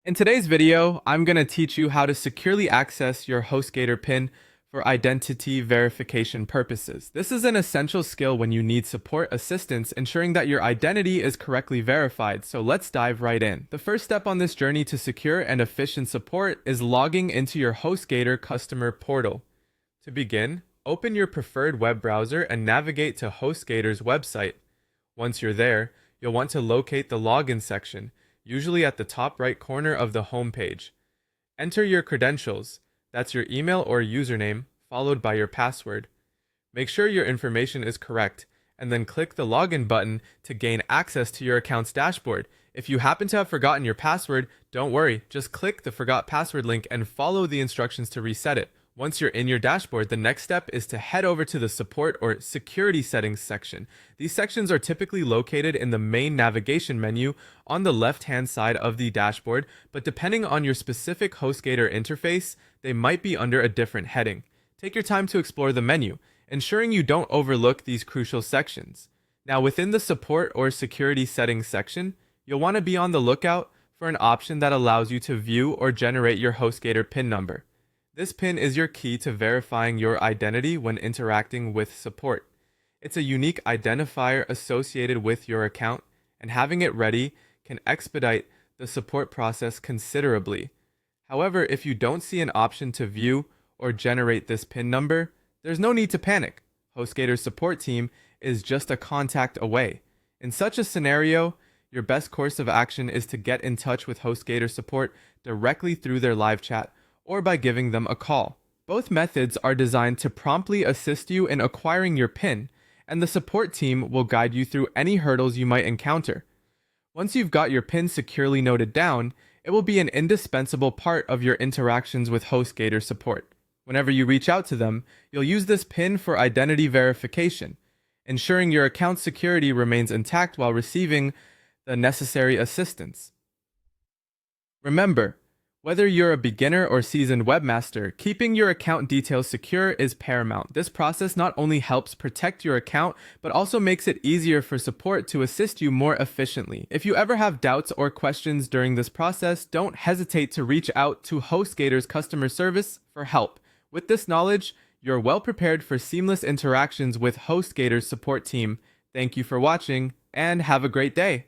In today's video, I'm going to teach you how to securely access your HostGator PIN for identity verification purposes. This is an essential skill when you need support assistance, ensuring that your identity is correctly verified. So let's dive right in. The first step on this journey to secure and efficient support is logging into your HostGator customer portal. To begin, open your preferred web browser and navigate to HostGator's website. Once you're there, you'll want to locate the login section, usually at the top right corner of the home page. Enter your credentials, that's your email or username, followed by your password. Make sure your information is correct, and then click the login button to gain access to your account's dashboard. If you happen to have forgotten your password, don't worry, just click the forgot password link and follow the instructions to reset it. Once you're in your dashboard, the next step is to head over to the support or security settings section. These sections are typically located in the main navigation menu on the left-hand side of the dashboard, but depending on your specific HostGator interface, they might be under a different heading. Take your time to explore the menu, ensuring you don't overlook these crucial sections. Now, within the support or security settings section, you'll want to be on the lookout for an option that allows you to view or generate your HostGator PIN number. This PIN is your key to verifying your identity when interacting with support. It's a unique identifier associated with your account, and having it ready can expedite the support process considerably. However, if you don't see an option to view or generate this PIN number, there's no need to panic. HostGator's support team is just a contact away. In such a scenario, your best course of action is to get in touch with HostGator support directly through their live chat or by giving them a call. Both methods are designed to promptly assist you in acquiring your PIN, and the support team will guide you through any hurdles you might encounter. Once you've got your PIN securely noted down, it will be an indispensable part of your interactions with HostGator support. Whenever you reach out to them, you'll use this PIN for identity verification, ensuring your account's security remains intact while receiving the necessary assistance. Remember, whether you're a beginner or seasoned webmaster, keeping your account details secure is paramount. This process not only helps protect your account, but also makes it easier for support to assist you more efficiently. If you ever have doubts or questions during this process, don't hesitate to reach out to HostGator's customer service for help. With this knowledge, you're well prepared for seamless interactions with HostGator's support team. Thank you for watching, and have a great day.